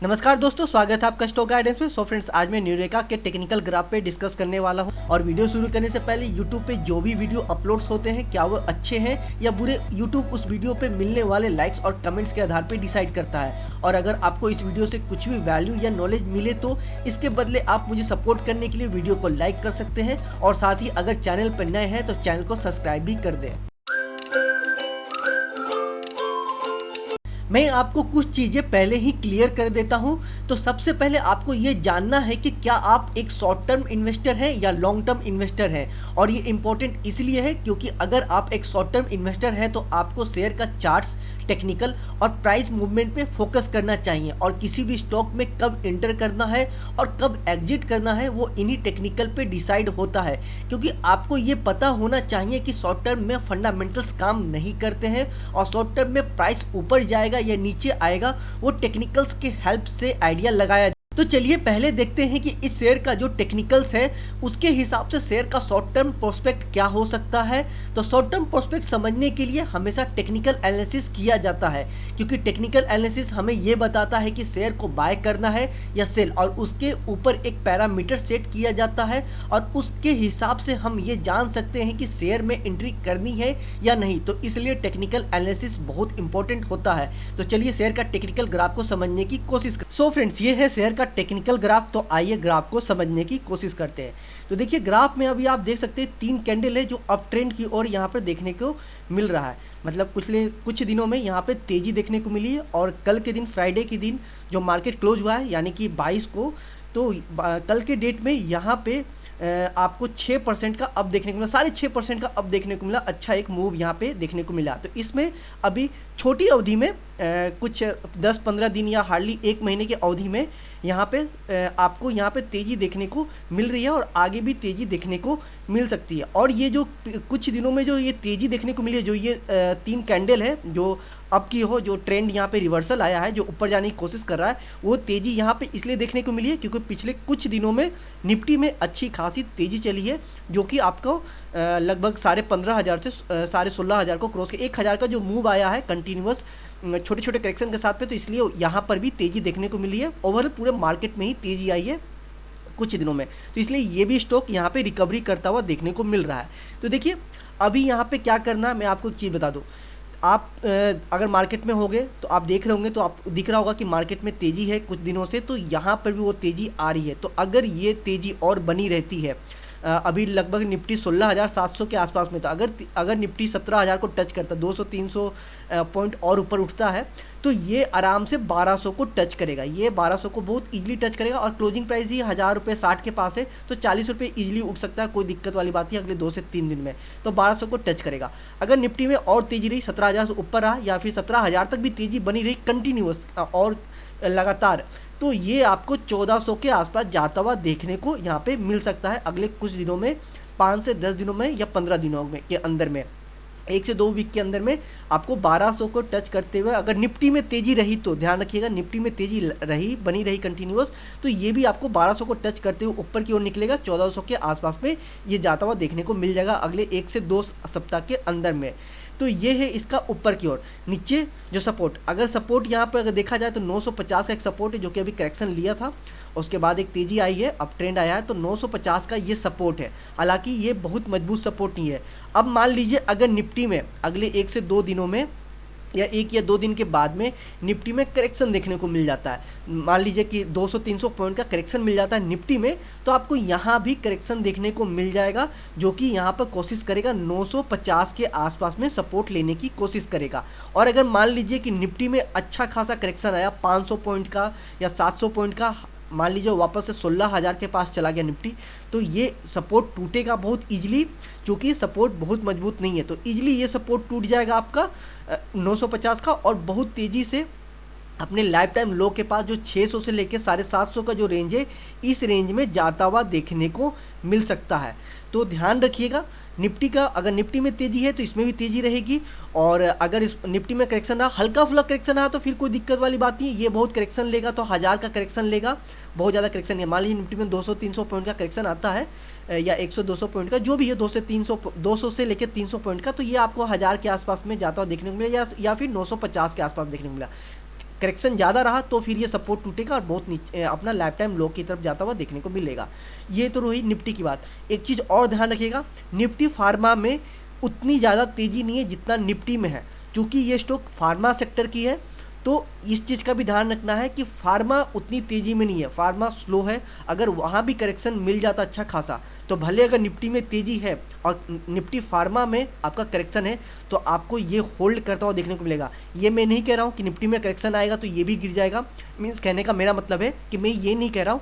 नमस्कार दोस्तों, स्वागत है आपका स्टॉक गाइडेंस में। सो फ्रेंड्स, आज मैं न्यूरेका के टेक्निकल ग्राफ पे डिस्कस करने वाला हूं। और वीडियो शुरू करने से पहले यूट्यूब पे जो भी वीडियो अपलोड्स होते हैं, क्या वो अच्छे हैं या बुरे, यूट्यूब उस वीडियो पे मिलने वाले लाइक्स और कमेंट्स के आधार पे डिसाइड करता है। और अगर आपको इस वीडियो से कुछ भी वैल्यू या नॉलेज मिले तो इसके बदले आप मुझे सपोर्ट करने के लिए वीडियो को लाइक कर सकते हैं। और साथ ही अगर चैनल पर नए हैं तो चैनल को सब्सक्राइब भी कर दें। मैं आपको कुछ चीज़ें पहले ही क्लियर कर देता हूं। तो सबसे पहले आपको ये जानना है कि क्या आप एक शॉर्ट टर्म इन्वेस्टर हैं या लॉन्ग टर्म इन्वेस्टर हैं। और ये इंपॉर्टेंट इसलिए है क्योंकि अगर आप एक शॉर्ट टर्म इन्वेस्टर हैं तो आपको शेयर का चार्ट्स, टेक्निकल और प्राइस मूवमेंट पे फोकस करना चाहिए। और किसी भी स्टॉक में कब एंटर करना है और कब एग्जिट करना है वो इन्हीं टेक्निकल पे डिसाइड होता है। क्योंकि आपको ये पता होना चाहिए कि शॉर्ट टर्म में फंडामेंटल्स काम नहीं करते हैं और शॉर्ट टर्म में प्राइस ऊपर जाएगा या नीचे आएगा वो टेक्निकल्स के हेल्प से आइडिया लगाया। तो चलिए पहले देखते हैं कि इस शेयर का जो टेक्निकल्स है उसके हिसाब से शेयर का शॉर्ट टर्म प्रोस्पेक्ट क्या हो सकता है। तो शॉर्ट टर्म प्रोस्पेक्ट समझने के लिए हमेशा टेक्निकल एनालिसिस किया जाता है, क्योंकि टेक्निकल एनालिसिस हमें ये बताता है कि शेयर को बाय करना है या सेल, और उसके ऊपर एक पैरामीटर सेट किया जाता है और उसके हिसाब से हम ये जान सकते हैं कि शेयर में एंट्री करनी है या नहीं। तो इसलिए टेक्निकल एनालिसिस बहुत इंपॉर्टेंट होता है। तो चलिए शेयर का टेक्निकल ग्राफ को समझने की कोशिश करें। सो फ्रेंड्स, ये है शेयर का टेक्निकल ग्राफ। तो आइए ग्राफ को समझने की कोशिश करते हैं। तो देखिए ग्राफ में अभी आप देख सकते हैं 3 कैंडल है जो अप ट्रेंड की ओर यहाँ पर देखने को मिल रहा है। मतलब कुछ दिनों में यहाँ पे तेजी देखने को मिली है। और कल के दिन, फ्राइडे के दिन जो मार्केट क्लोज हुआ है यानी कि 22 को, तो कल के डेट में यहाँ पे आपको 6% का अप देखने को मिला, 6.5% का अप देखने को मिला। अच्छा एक मूव यहाँ पे देखने को मिला। तो इसमें अभी छोटी अवधि में कुछ 10-15 दिन या हार्डली 1 महीने की अवधि में यहाँ पे आपको यहाँ पे तेज़ी देखने को मिल रही है और आगे भी तेज़ी देखने को मिल सकती है। और ये जो कुछ दिनों में जो ये तेज़ी देखने को मिली है, जो ये 3 कैंडल है जो अब की हो, जो ट्रेंड यहाँ पे रिवर्सल आया है, जो ऊपर जाने की कोशिश कर रहा है, वो तेज़ी यहाँ पे इसलिए देखने को मिली है क्योंकि पिछले कुछ दिनों में निफ्टी में अच्छी खासी तेज़ी चली है, जो कि आपको लगभग 15,500 से 16,500 को क्रॉस के 1,000 का जो मूव आया है कंटिन्यूअस छोटे छोटे करेक्शन के साथ पे, तो इसलिए यहाँ पर भी तेज़ी देखने को मिली है। ओवरऑल पूरे मार्केट में ही तेज़ी आई है कुछ दिनों में, तो इसलिए ये भी स्टॉक यहाँ पे रिकवरी करता हुआ देखने को मिल रहा है। तो देखिए अभी यहाँ पे क्या करना है, मैं आपको एक चीज़ बता दूँ। आप अगर मार्केट में होंगे तो आप देख रहे होंगे तो आप दिख रहा होगा कि मार्केट में तेज़ी है कुछ दिनों से, तो यहाँ पर भी वो तेज़ी आ रही है। तो अगर ये तेज़ी और बनी रहती है, अभी लगभग निफ्टी 16,700 के आसपास में, तो अगर निफ्टी 17,000 को टच करता, 200-300 पॉइंट और ऊपर उठता है, तो ये आराम से 1,200 को टच करेगा। ये 1,200 को बहुत इजीली टच करेगा। और क्लोजिंग प्राइस ही 1,000 रुपये 60 के पास है, तो 40 रुपये ईजिली उठ सकता है, कोई दिक्कत वाली बात नहीं अगले 2 से 3 दिन में। तो 1,200 को टच करेगा। अगर निफ्टी में और तेज़ी रही, 17,000 से ऊपर रहा या फिर 17,000 तक भी तेज़ी बनी रही कंटिन्यूअस और लगातार, तो ये आपको 1,400 के आसपास जाता हुआ देखने को यहाँ पे मिल सकता है अगले कुछ दिनों में, 5 से 10 दिनों में या 15 दिनों में के अंदर में, 1 से 2 वीक के अंदर में आपको 1,200 को टच करते हुए, अगर निफ्टी में तेज़ी रही तो ध्यान रखिएगा, निफ्टी में तेज़ी रही बनी रही कंटिन्यूअस, तो ये भी आपको 1,200 को टच करते हुए ऊपर की ओर निकलेगा। 1,400 के आसपास में ये जाता हुआ देखने को मिल जाएगा अगले 1 से 2 सप्ताह के अंदर में। तो ये है इसका ऊपर की ओर। नीचे जो सपोर्ट, अगर सपोर्ट यहाँ पर अगर देखा जाए तो 950 का एक सपोर्ट है जो कि अभी करेक्शन लिया था, उसके बाद एक तेज़ी आई है, अप ट्रेंड आया है, तो 950 का ये सपोर्ट है। हालांकि ये बहुत मजबूत सपोर्ट नहीं है। अब मान लीजिए अगर निफ्टी में अगले 1 से 2 दिनों में या 1 या 2 दिन के बाद में निफ्टी में करेक्शन देखने को मिल जाता है, मान लीजिए कि 200-300 पॉइंट का करेक्शन मिल जाता है निफ्टी में, तो आपको यहाँ भी करेक्शन देखने को मिल जाएगा, जो कि यहाँ पर कोशिश करेगा 950 के आसपास में सपोर्ट लेने की कोशिश करेगा। और अगर मान लीजिए कि निफ्टी में अच्छा खासा करेक्शन आया 500 पॉइंट का या 700 पॉइंट का, मान लीजिए वापस से 16,000 के पास चला गया निफ्टी, तो ये सपोर्ट टूटेगा बहुत इजीली, क्योंकि सपोर्ट बहुत मजबूत नहीं है। तो इजीली ये सपोर्ट टूट जाएगा आपका 950 का, और बहुत तेज़ी से अपने लाइफ टाइम लो के पास जो 600 से लेकर 750 का जो रेंज है, इस रेंज में जाता हुआ देखने को मिल सकता है। तो ध्यान रखिएगा निफ्टी का, अगर निफ्टी में तेज़ी है तो इसमें भी तेज़ी रहेगी। और अगर इस निफ्टी में करेक्शन रहा, हल्का फुल्का करेक्शन रहा, तो फिर कोई दिक्कत वाली बात नहीं है। ये बहुत करेक्शन लेगा तो 1,000 का करेक्शन लेगा, बहुत ज़्यादा करेक्शन नहीं है। मान लीजिए निफ्टी में 200-300 पॉइंट का करेक्शन आता है, या 100-200 पॉइंट का, जो भी है 200 से लेकर 300 पॉइंट का, तो ये आपको 1,000 के आसपास में जाता हुआ देखने को मिला, या फिर 950 के आसपास देखने को मिला। करेक्शन ज़्यादा रहा तो फिर ये सपोर्ट टूटेगा और बहुत नीचे अपना लाइफ टाइम लो की तरफ जाता हुआ देखने को मिलेगा। ये तो रही निफ्टी की बात। एक चीज़ और ध्यान रखिएगा, निफ्टी फार्मा में उतनी ज़्यादा तेज़ी नहीं है जितना निफ्टी में है, क्योंकि ये स्टॉक फार्मा सेक्टर की है। तो इस चीज़ का भी ध्यान रखना है कि फार्मा उतनी तेज़ी में नहीं है, फार्मा स्लो है। अगर वहाँ भी करेक्शन मिल जाता अच्छा खासा तो भले अगर निफ्टी में तेज़ी है और निफ्टी फार्मा में आपका करेक्शन है तो आपको ये होल्ड करता हुआ देखने को मिलेगा। ये मैं नहीं कह रहा हूँ कि निफ्टी में करेक्शन आएगा तो ये भी गिर जाएगा। मीन्स कहने का मेरा मतलब है कि मैं ये नहीं कह रहा हूँ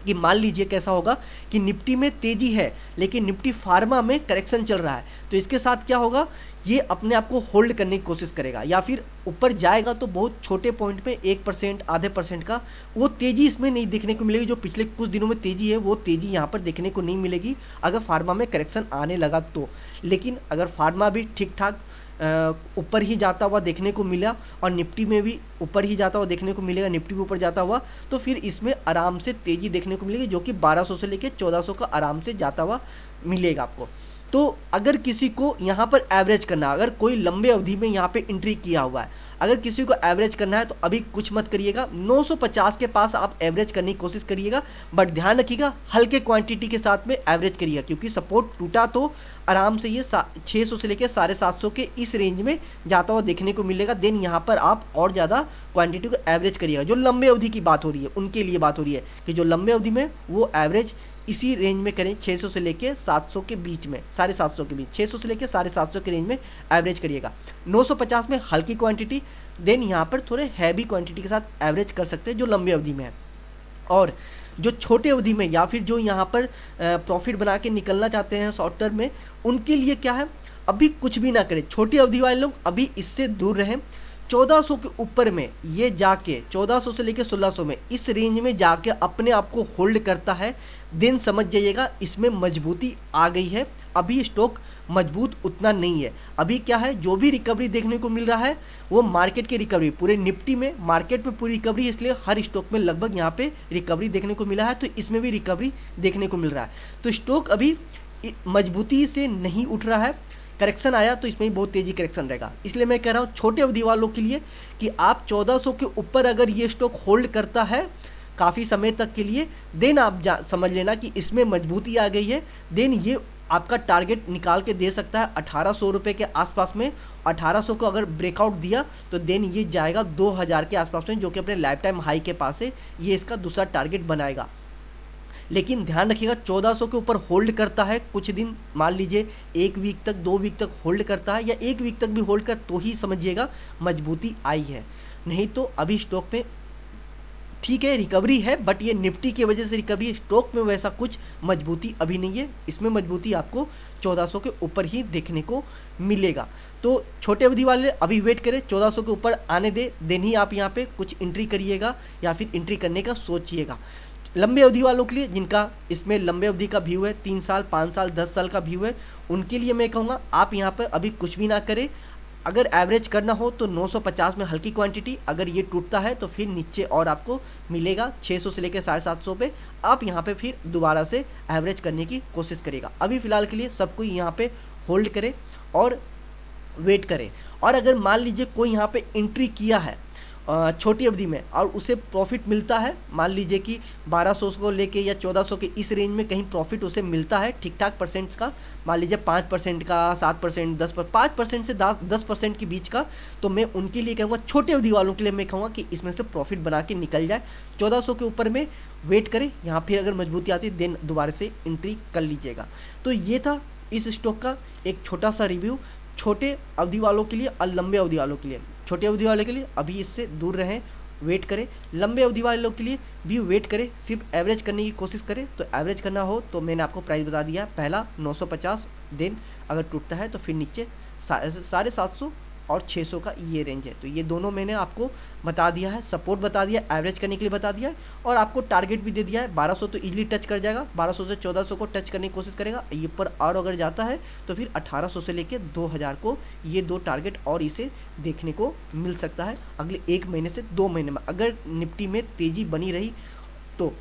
कि मान लीजिए कैसा होगा कि निफ्टी में तेज़ी है लेकिन निफ्टी फार्मा में करेक्शन चल रहा है, तो इसके साथ क्या होगा, ये अपने आप को होल्ड करने की कोशिश करेगा या फिर ऊपर जाएगा तो बहुत छोटे पॉइंट पे 1% आधे % का वो तेज़ी इसमें नहीं देखने को मिलेगी। जो पिछले कुछ दिनों में तेज़ी है वो तेज़ी यहाँ पर देखने को नहीं मिलेगी अगर फार्मा में करेक्शन आने लगा तो। लेकिन अगर फार्मा भी ठीक ठाक ऊपर ही जाता हुआ देखने को मिला और निफ्टी में भी ऊपर ही जाता हुआ देखने को मिलेगा, निफ्टी भी ऊपर जाता हुआ, तो फिर इसमें आराम से तेज़ी देखने को मिलेगी जो कि 1200 से लेकर 1400 का आराम से जाता हुआ मिलेगा आपको। तो अगर किसी को यहाँ पर एवरेज करना, अगर कोई लंबे अवधि में यहाँ पे एंट्री किया हुआ है, अगर किसी को एवरेज करना है तो अभी कुछ मत करिएगा, 950 के पास आप एवरेज करने की कोशिश करिएगा। बट ध्यान रखिएगा हल्के क्वांटिटी के साथ में एवरेज करिएगा, क्योंकि सपोर्ट टूटा तो आराम से ये 600 से लेकर 750 के इस रेंज में जाता हुआ देखने को मिलेगा। देन यहाँ पर आप और ज़्यादा क्वांटिटी को एवरेज करिएगा। जो लंबे अवधि की बात हो रही है उनके लिए बात हो रही है कि जो लंबे अवधि में वो एवरेज इसी रेंज में करें, 600 से लेके 700 के बीच में, 750 के बीच, 600 से लेके 750 के रेंज में एवरेज करिएगा। 950 में हल्की क्वांटिटी, देन यहाँ पर थोड़े हैवी क्वांटिटी के साथ एवरेज कर सकते हैं जो लंबी अवधि में है। और जो छोटे अवधि में या फिर जो यहाँ पर प्रॉफिट बना के निकलना चाहते हैं शॉर्ट टर्म में, उनके लिए क्या है, अभी कुछ भी ना करें। छोटी अवधि वाले लोग अभी इससे दूर रहें। 1400 के ऊपर में ये जाके 1400 से लेकर 1600 में इस रेंज में जाके अपने आप को होल्ड करता है, दिन समझ जाइएगा इसमें मजबूती आ गई है। अभी स्टॉक मजबूत उतना नहीं है। अभी क्या है, जो भी रिकवरी देखने को मिल रहा है वो मार्केट की रिकवरी, पूरे निफ्टी में मार्केट में पूरी रिकवरी, इसलिए हर स्टॉक में लगभग यहाँ पे रिकवरी देखने को मिला है, तो इसमें भी रिकवरी देखने को मिल रहा है। तो स्टॉक अभी मजबूती से नहीं उठ रहा है। करेक्शन आया तो इसमें भी बहुत तेजी करेक्शन रहेगा। इसलिए मैं कह रहा हूँ छोटे अवधि वालों के लिए कि आप 1400 के ऊपर अगर ये स्टॉक होल्ड करता है काफ़ी समय तक के लिए, देन आप समझ लेना कि इसमें मजबूती आ गई है। देन ये आपका टारगेट निकाल के दे सकता है 1800 रुपये के आसपास में। 1800 को अगर ब्रेकआउट दिया तो देन ये जाएगा 2000 के आसपास में, जो कि अपने लाइफ टाइम हाई के पास है। ये इसका दूसरा टारगेट बनाएगा। लेकिन ध्यान रखिएगा 1400 के ऊपर होल्ड करता है कुछ दिन, मान लीजिए 1 वीक तक 2 वीक तक होल्ड करता है या 1 वीक तक भी होल्ड कर, तो ही समझिएगा मजबूती आई है। नहीं तो अभी स्टॉक में ठीक है रिकवरी है, बट ये निफ्टी की वजह से रिकवरी है। स्टॉक में वैसा कुछ मजबूती अभी नहीं है। इसमें मजबूती आपको 1400 के ऊपर ही देखने को मिलेगा। तो छोटे अवधि वाले अभी वेट करें, 1400 के ऊपर आने दे, देन ही आप यहाँ पे कुछ एंट्री करिएगा या फिर एंट्री करने का सोचिएगा। लंबे अवधि वालों के लिए, जिनका इसमें लंबे अवधि का व्यू है, 3 साल 5 साल 10 साल का व्यू है, उनके लिए मैं कहूँगा आप यहाँ पर अभी कुछ भी ना करें। अगर एवरेज करना हो तो 950 में हल्की क्वांटिटी, अगर ये टूटता है तो फिर नीचे और आपको मिलेगा 600 से लेकर 750 पे। आप यहाँ पे फिर दोबारा से एवरेज करने की कोशिश करेगा। अभी फ़िलहाल के लिए सब कोई यहाँ पे होल्ड करे और वेट करे। और अगर मान लीजिए कोई यहाँ पे एंट्री किया है छोटी अवधि में और उसे प्रॉफिट मिलता है, मान लीजिए कि 1200 को लेके या 1400 के इस रेंज में कहीं प्रॉफिट उसे मिलता है ठीक ठाक परसेंट्स का, मान लीजिए 5% का, 7%, 5% से 10% के बीच का, तो मैं उनके लिए कहूँगा, छोटे अवधि वालों के लिए मैं कहूँगा कि इसमें से प्रॉफिट बना के निकल जाए। 1400 के ऊपर में वेट करें, यहाँ फिर अगर मजबूती आती है देन दोबारा से एंट्री कर लीजिएगा। तो ये था इस स्टॉक का एक छोटा सा रिव्यू, छोटे अवधि वालों के लिए और लंबे अवधि वालों के लिए। छोटे अवधि वाले के लिए अभी इससे दूर रहें, वेट करें। लंबे अवधि वाले लोग के लिए भी वेट करें, सिर्फ एवरेज करने की कोशिश करें। तो एवरेज करना हो तो मैंने आपको प्राइस बता दिया, पहला 950, देन अगर टूटता है तो फिर नीचे 750 और 600 का ये रेंज है। तो ये दोनों मैंने आपको बता दिया है, सपोर्ट बता दिया, एवरेज करने के लिए बता दिया है और आपको टारगेट भी दे दिया है। 1200 तो इजीली टच कर जाएगा, 1200 से 1400 को टच करने की कोशिश करेगा। ये पर और अगर जाता है तो फिर 1800 से लेकर 2000 को, ये 2 टारगेट और इसे देखने को मिल सकता है अगले 1 महीने से 2 महीने में, अगर निफ्टी में तेज़ी बनी रही तो।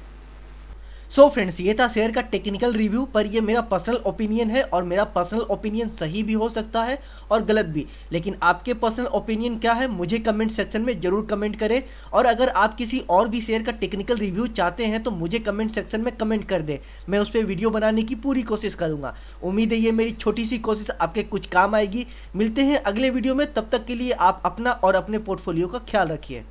सो फ्रेंड्स, ये था शेयर का टेक्निकल रिव्यू, पर ये मेरा पर्सनल ओपिनियन है और मेरा पर्सनल ओपिनियन सही भी हो सकता है और गलत भी। लेकिन आपके पर्सनल ओपिनियन क्या है मुझे कमेंट सेक्शन में जरूर कमेंट करें। और अगर आप किसी और भी शेयर का टेक्निकल रिव्यू चाहते हैं तो मुझे कमेंट सेक्शन में कमेंट कर दें, मैं उस पर वीडियो बनाने की पूरी कोशिश करूंगा। उम्मीद है ये मेरी छोटी सी कोशिश आपके कुछ काम आएगी। मिलते हैं अगले वीडियो में, तब तक के लिए आप अपना और अपने पोर्टफोलियो का ख्याल रखिए।